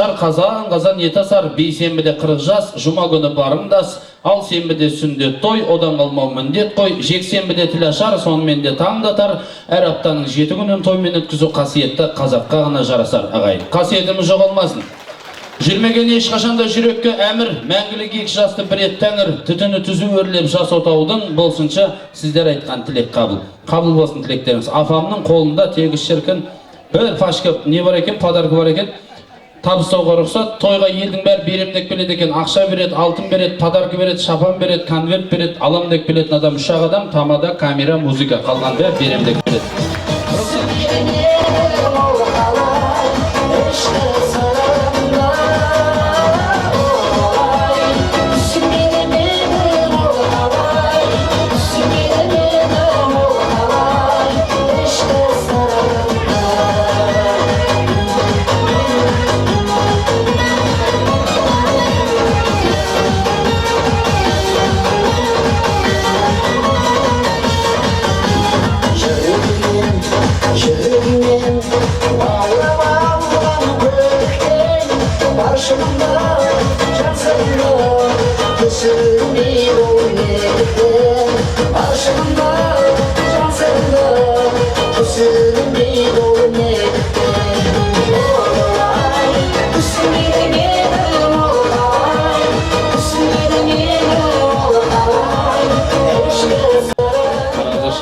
ашар, қазан ет асар, бейсенбіде 40 жас, жұма күні барымдас, ал сенбіде сүндет той, одан қалмау міндет қой, жексенбіде тіл ашар, сонымен де таңдатар, әр аптаның 7 күнін тоймен өткізу қасиетті қазаққа ғана жарасар ағайын. Қасиетіміз жоғалмасын. Жүрмеген ешқашанда жүрекке әмір, мәңгілік екі жасты бір ет тәңір, түтіні түзу өрлеп жас отаудың, болсынша сіздер айтқан тілек қабыл. Қабыл болсын тілектеріңіз. Апамның қолында тегіс шіркін бір пашка не бар екен, подарка бар екен. Табыстауға рұқсат, тойға елдің бәрі беремдек береді екен, ақша береді, алтын береді, подарка береді, шапан береді, конверт береді, аламдек беретін адам 3 адам, тамада, камера, музыка, қалған бәрі беремдек береді.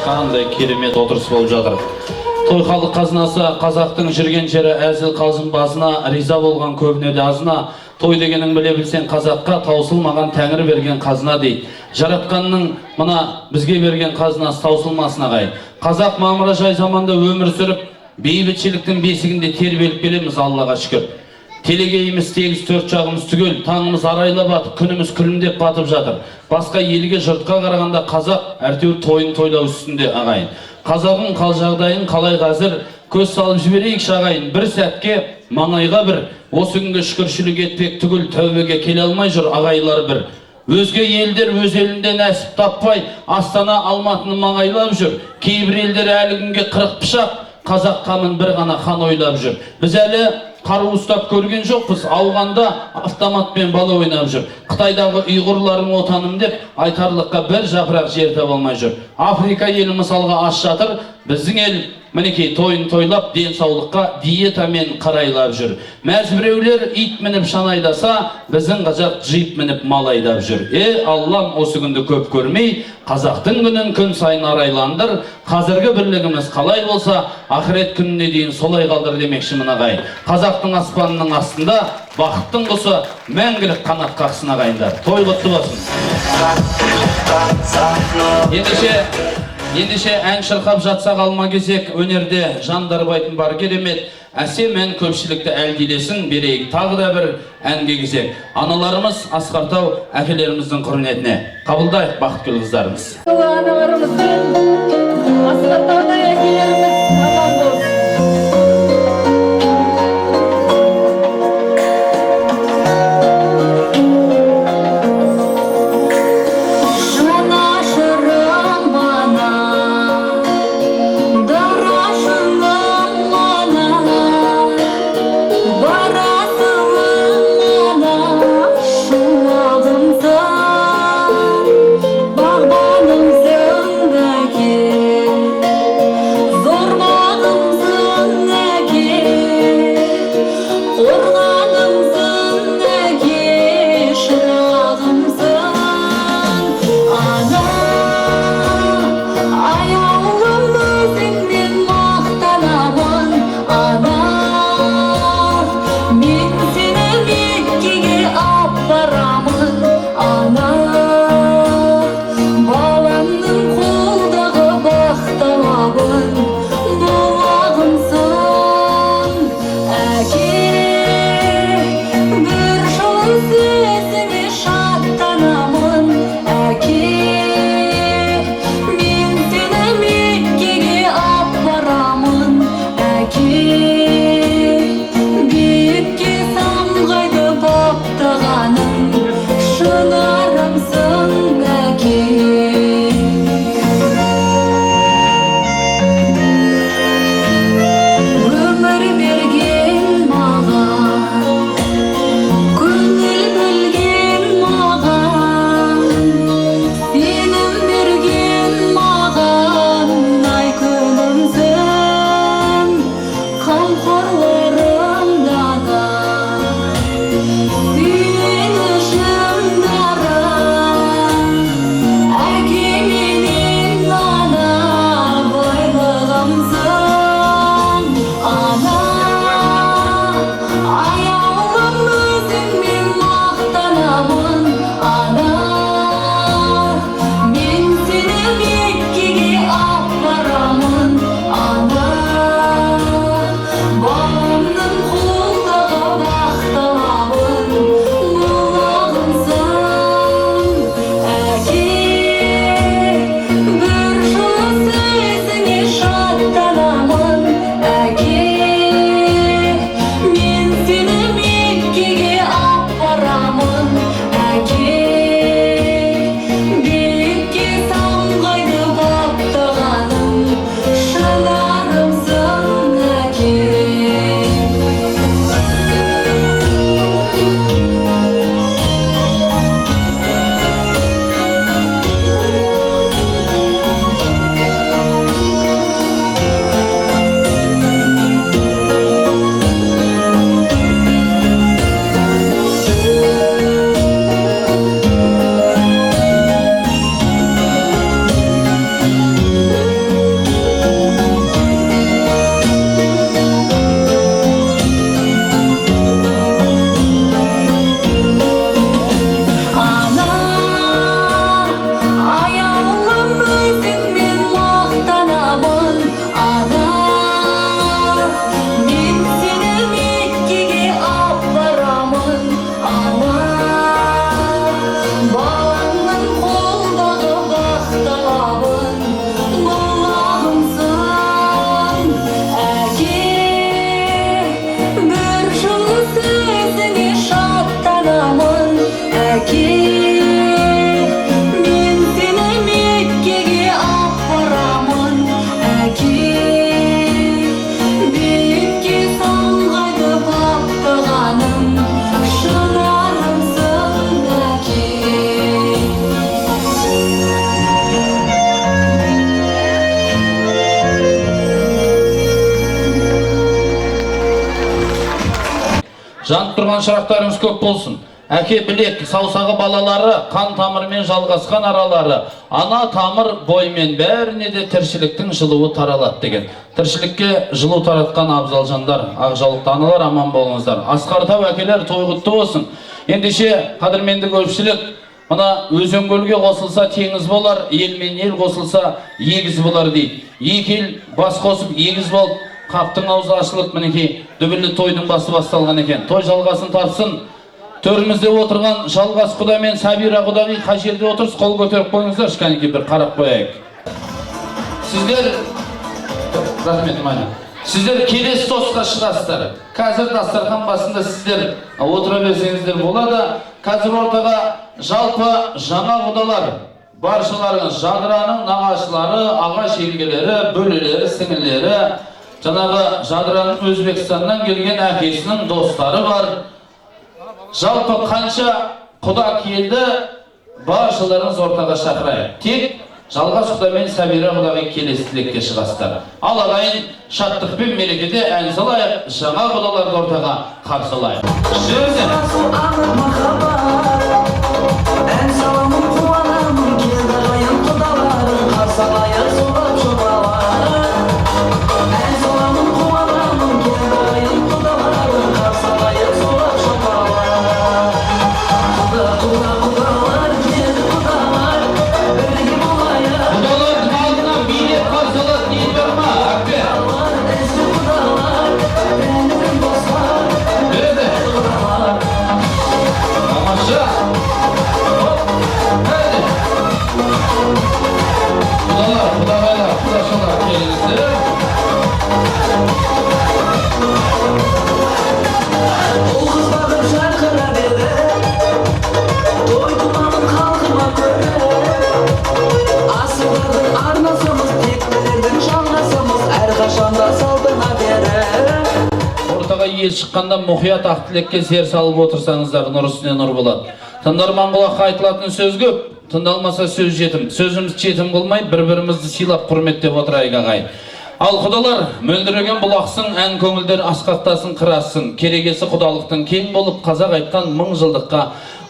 Қандай керемет отырыс болып жатыр. Той халық қазынасы, қазақтың жүрген жері әзіл қалжың басына, риза болған көбіне де азына. Той дегенің біле білсең қазаққа, таусылмаған тәңір берген қазына дейді. Жаратқанның мына бізге берген қазынасы таусылмасын ағайын. Қазақ мамыражай заманда өмір сүріп, бейбітшіліктің бесігінде тербеліп келеміз, Аллаға шүкір. Телегейіміз тегіс, 4 жағымыз түгел, таңымыз арайлап батып, күніміз күлімдеп батып жатыр. Басқа елге, жұртқа қарағанда қазақ әртеуір тойын тойлау үстінде ағайын. Қазағың қал жағдайын қалай қазір, көз салып жіберейік ағайын. Бір сәтке маңайға бір, осы күнге шүкіршілік етпек түгіл, тәубеге келе алмай жүр ағайлар бір. Өзге елдер өз елінде нәсіп таппай, Астана Алматыны маңайлап жүр. Кейбір елдер әлі күнге 40 пышақ, қазақ қамын бір ғана хан ойлап жүр. Біз әлі қару ұстап көрген жоқпыз, ауғанда автоматпен бала ойнап жүр. Қытайдағы ұйғырларың отаным деп айтарлыққа бір жапырақ жер таба алмай жүр. Африка елі мысалға аш жатыр, біздің ел мінекей тойын тойлап, денсаулыққа диетамен қарайлап жүр. Мәзбіреулер ит мініп шанайдаса, біздің қазақ жип мініп малайдап жүр. Аллам осы күнді көп көрмей, қазақтың күнін күн сайын арайландыр. Қазіргі бірлігіміз қалай болса, ақырет күніне дейін солай қалдыр демекшімін ағайын. Қазақтың аспанының астында бақыттың құсы мәңгілік қанат қақсын ағайындар. Той құтты болсын. Ендеше ән шырқап жатсақ алма кезек, өнерде жандарбайтын бар керемет, әсем ән көпшілікті әлдилесін, берейік тағы да бір әнге кезек. Аналарымыз Асқартау әкелеріміздің құрметіне. Қабылдайық бақытгүл қыздарымыз. Аналарымызбен Асқартауда әкелеріміз аман болсын. Жанып тұрған шырақтарыңыз көп болсын. Әке білек, саусағы балалары, қан тамырмен жалғасқан аралары, ана тамыр боймен бәріне де тіршіліктің жылуы таралады деген. Тіршілікке жылу таратқан абзал жандар, ақжаулықты аналар, аман болыңыздар. Асқар-тау әкелер той құтты болсын. Ендеше қадірменді көпшілік, мына өзен көлге қосылса теңіз болар, ел мен ел қосылса егіз болар дейді. Екі ел бас қосып егіз болып, қаптың аузы ашылып, мінекей дүбірлі тойдың басы басталған екен. Той жалғасын тапсын. Төрімізде отырған Жалғас құда мен Сабира құдағи қай жерде отырсыз, қол көтеріп қойыңыздар, кәнекей бір қарап қояйық. Сіздер, рахмет майна, сіздер келесі тосқа шығасыздар. Қазір дастархан басында сіздер отыра берсеңіздер болады. Қазір ортаға жалпы жаңа құдалар, баршаларыңыз жадыраның нағашылары, аға шеңгелері, бөлелері, сіңілері, жаңағы жадыраның Өзбекстаннан келген әкесінің достары бар. Жалпы қанша құда келді, баршаларыңыз ортаға шақырайық. Тек Жалғас құда мен Сабира құдағи келесі тілекке шығасыздар. Ал ағайын шаттық пен мерекеде ән салайық, жаңа құдаларды ортаға қарсы алайық. Ән саламын, қуанамын, келді ағайын құдалары, қарсы алайық солап жобалары. Ән саламын, қуанамын, келді ағайын құдалары, қарсы алайық солап жобалары. Құдалар, келді құдалар, бірге болайық. Құдалардың алдына билет қарсы алады, не бар ма, әпке? Әзі құдалар, бәрінің достар, Береді. Тамаша. Құдалар, құдағайлар, құдашалар келіңіздер. Ол қыз бағып жарқырап еді, той думанын қалқыма көрді. Асылдардың арнасымыз, тектілердің жалғасымыз, әрқашанда салтына бері. Ортаға ел шыққанда мұқият ақ тілекке зер салып отырсаңыздар, нұр үстіне нұр болады. Тыңдарман құлаққа айтылатын сөз көп, тыңдалмаса сөз жетім. Сөзіміз жетім қылмай, бір-бірімізді сыйлап құрметтеп отырайық ағайын. Ал құдалар, мөлдіреген бұлақсың, ән көңілдер асқақтасын, қырассын. Керегесі құдалықтың кең болып, қазақ айтқан 1000 жылдыққа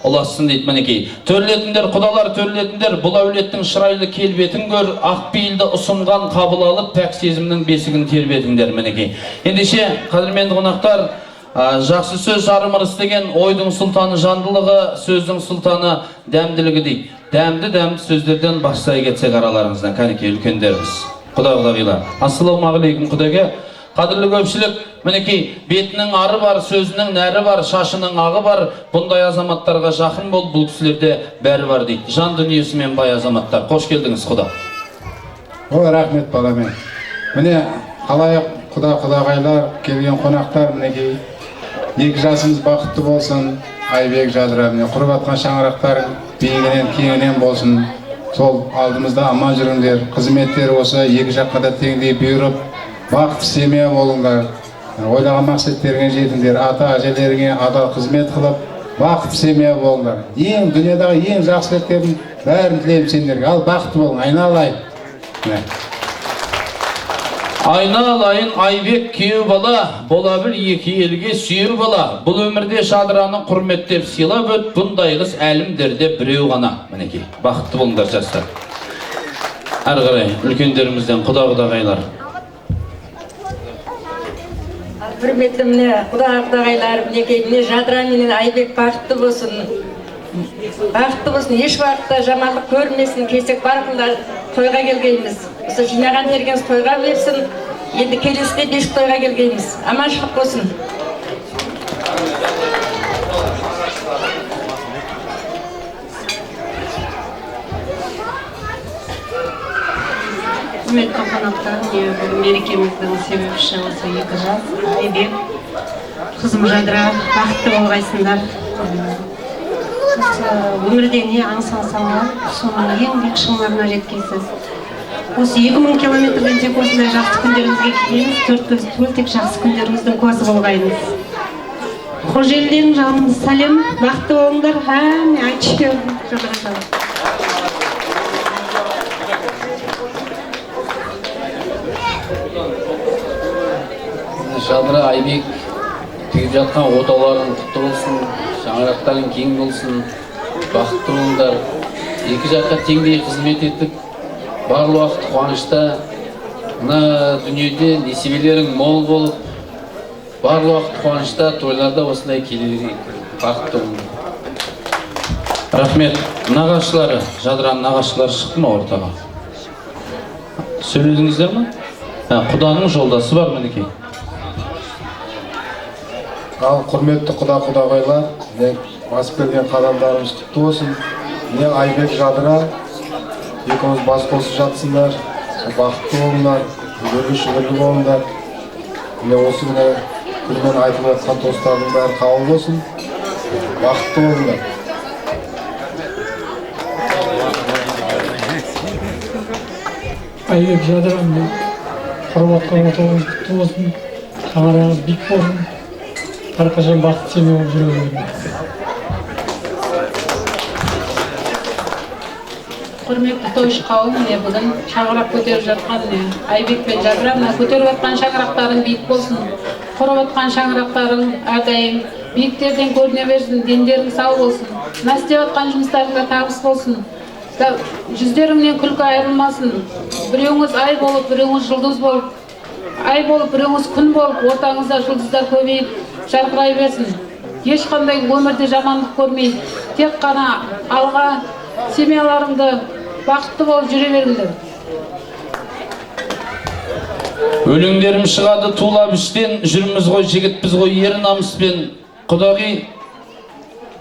ұласын дейді мінекей. Төрлетіндер, құдалар төрлетіндер, бұл әулеттің шырайлы келбетін көр, ақ пейілді ұсынған қабыл алып, пәк сезімнің бесігін тербетіңдер мінекей. Ендеше, қадірменді қонақтар, жақсы сөз жарым ырыс деген ойдың сұлтаны жандылығы, сөздің сұлтаны дәмділігі дейді. Дәмді сөздерден баштай кетсек араларыңыздан, кәнекей үлкендеріңіз. Құдағилар. Ассалаумағалейкум құдеге. Қадірлі көпшілік, мінекей, бетінің ары бар, сөзінің нәрі бар, шашының ағы бар. Бұндай азаматтарға жақын бол, бұл кісілерде бәрі бар дейді. Жан дүниесімен бай азаматтар. Қош келдіңіз, құда. Ой, рахмет баламен. Міне, қалайық құдағайлар, келген қонақтар, мінекей. 2 жасымыз бақытты болсын, Айбек жадыра, міне, құрып атқан шаңырақтарың биігінен, кеңінен болсын. Сол алдымызда аман жүріңдер, қызметтер осы 2 жаққа да теңдей бұйырып, бақытты семья болыңдар. Ойлаған мақсаттеріңе жетіңдер, ата әжелеріңе адал қызмет қылып, бақытты семья болыңдар. Ең дүниедағы ең жақсылықтердің бәрін тілеймін сендерге. Ал бақытты болың, айналайын. Айналайын Айбек күйеу бала, бола біл 2 елге сүйеу бала. Бұл өмірде жадыраны құрметтеп сыйлап өт, бұндай қыз әлімдерде біреу ғана. Мінекей, бақытты болыңдар жастар. Әрі қарай үлкендерімізден құдағайлар. Құрметті міне құдағайлар, мінекей, міне жадыра менен Айбек бақытты болсын. Бақытты болсын, еш уақытта жамандық көрмесін, кесек барқында тойға келгейміз. Осы жинаған ергеніз тойға берсін, енді келесіде бешік тойға келгейміз. Аманшылық болсын. Құрметті қонақтар, мерекеміздің себепші осы 2 жас Айбек, қызым Жадыра, бақытты болғайсыңдар. Өмірде не аңсалсаңдар, соның ең биік шыңдарына жеткейсіз. Осы 2000 километрден тек осындай жақсы күндеріңізге келеміз, 4 көз түгел тек жақсы күндеріңіздің куәсі болғайымыз. Қожелден жалынды сәлем, бақытты болыңдар. Айтшы Жадыра Айбек келіп жатқан отауларың құтты болсын, шаңырақтарың кең болсын, бақытты болыңдар. Екі жаққа теңдей қызмет етіп, барлық уақыт қуанышта, мына дүниеде несібелерің мол болып, барлық уақыт қуанышта, тойларда осындай келе берейік. Бақытты болыңдар. Рахмет. Нағашылары, Жадыраның нағашылары шықты ма ортаға? Сөйледіңіздер ме? Құданың жолдасы бар мінекей. Ал құрметті құда-құдағайлар, басып келген қадамдарымыз құтты болсын. Мен Айбек Жадыра, екеуміз бас қосып жатсыңдар, бақытты болыңдар, үйлі-шүгірлі болыңдар. Мен осы күнмен айтып жатқан достардың бәрі қабыл болсын, бақытты болыңдар. Айбек Жадыра, құрып атқан отауыңыз құтты болсын, шаңырағыңыз биік болсын, әрқашан бақытты семья болып жүре беріңіз. Құрметті тойшы қауым, бүгін шаңырақ көтеріп жатқан Айбек пен Жадыра, көтеріп жатқан шаңырақтарың биік болсын, құрып жатқан шаңырақтарың әрдайым биіктерден көріне берсін, дендерің сау болсын, істеп жатқан жұмыстарыңда табыс болсын, жүздеріңнен күлкі айырылмасын, біреуіңіз ай болып, біреуіңіз жұлдыз болып, ай болып, біреуіңіз күн болып, ортаңызда жұлдыздар көбейіп, жарқырай берсін. Ешқандай өмірде жамандық көрмей, тек қана алға семьяларыңды бақытты болып жүре беріңдер. Өлеңдерім шығады тулап іштен, жүрміз ғой, жігітпіз ғой, ер намыспен. Құдағи,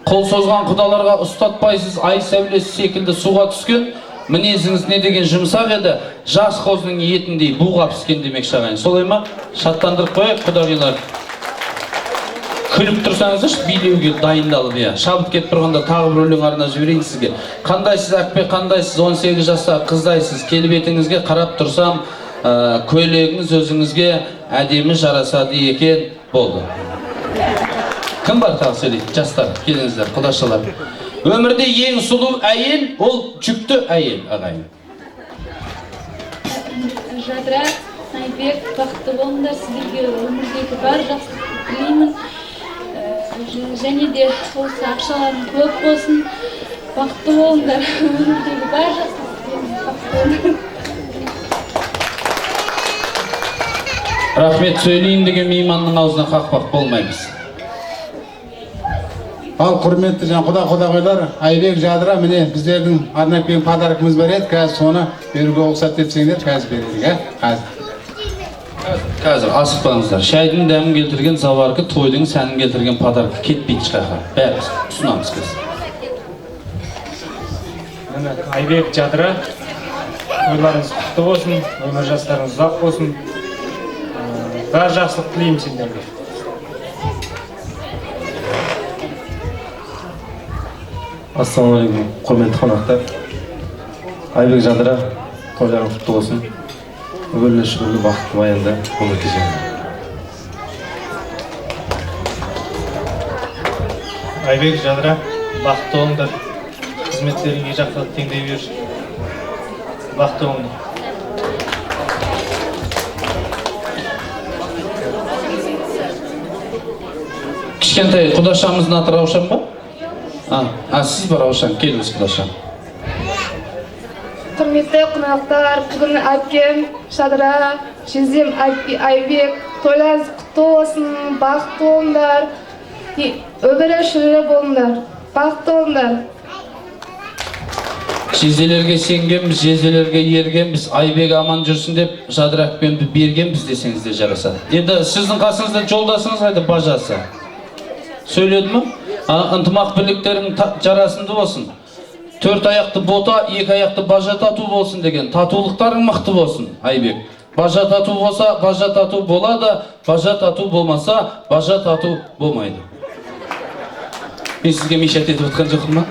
қол созған құдаларға ұстатпайсыз, ай сәулесі секілді суға түскен. Мінезіңіз не деген жұмсақ еді, жас қозының етіндей буға піскен демек шағайын. Солай ма? Шаттандырып қояйық құдағилар. Күліп тұрсаңыз, билеуге дайындалып, шабыт кетіп тұрғанда тағы бір өлең арнап жіберейін сізге. Қандайсыз Ақбек, қандайсыз 18 жаста қыздайсыз, келбетіңізге қарап тұрсам, көйлегіңіз өзіңізге әдемі жарасады екен. Болды. Кім бар тағы сөйлейді? Жастар, келіңіздер, құдашалар. Өмірде ең сұлу әйел, ол жүкті әйел, ағайын. Жадыра, Айбек, бақытты болыңдар, сіздерге өмірдегі бар жақсылықты тілеймін. Және де осы ақшаларың көп болсын, бақытты болыңдар, өмірдегі бар жақсылықты тілеймін. Рахмет, сөйлейін деген мейманның аузына қақпақ болмаймыз. Ал құрметті құда-құдағайлар, Айбек Жадыра, міне біздердің арнап келген подаркымыз бар еді, қазір соны беруге рұқсат етсеңдер, қазір берейік, Қазір асықпаңыздар. Шайдың дәмін келтірген заварқы, тойдың сәнін келтірген подаркы кетпейді шығаға. Бәріміз ұсынамыз біз. Міне Айбек Жадыра, тойларыңыз құтты болсын, өмір жастарыңыз ұзақ болсын. Бар жақсылық тілеймін сендерге. Ассалаумағалейкум, құрметті қонақтар. Айбек Жадыра, тойларың құтты болсын. Өбірлі шүгірлі бақытты баянда өмір кешіңіздер. Айбек Жадыра, бақытты болыңдар. Қызметтеріңе жақсылық теңдей берші. Бақытты болыңдар. Кішкентай құдашамыздың аты Раушан ба? Сіз бар Раушан, келіңіз құдашам. Құрметті қонақтар, бүгін әпкем Жадыра, жездем Айбек, тойларыңыз құтты болсын, бақытты болыңдар, өмірі шүрлі болыңдар, бақытты болыңдар. Жезелерге сенгенбіз, жезелерге ергенбіз, Айбек аман жүрсін деп Жадырақпен бергенбіз десеңізде жарасады. Енді сіздің қасыңызда жолдасыңыз қайда бажасы? Сөйледі ме? Ынтымақ бірліктерің жарасымды болсын. 4 аяқты бота, 2 аяқты бажа тату болсын деген. Татулықтарың мықты болсын, Айбек. Бажа тату болса, бажа тату болады, бажа тату болмаса, бажа тату болмайды. Мен сізге мешат етіп отқан жоқпын ма?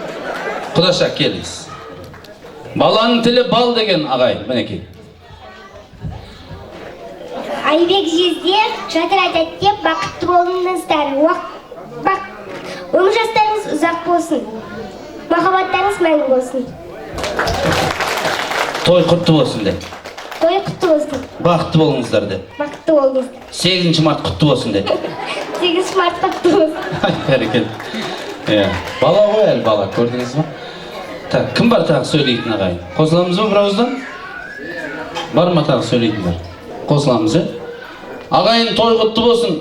Құдаша, келіңіз. Баланың тілі бал деген ағай, мінекей. Айбек жезде, Жадыра тәтте бақытты болыңыздар. Өмір жастарыңыз ұзақ болсын. Махаббаттарыңыз мәңгі болсын. Той құтты болсын де. Той құтты болсын. Бақытты болыңыздар де. Бақытты болыңыздар. 8 март құтты болсын де. 8 18 март құтты болсын. Бәрекелді. Иә. Бала ғой әлі бала, көрдіңіз ба? Так, кім бар тағы сөйлейтін ағайын? Қосыламыз ба бір ауыздан? Бар ма тағы сөйлейтіндер? Қосыламыз, е? Ағайын той құтты болсын.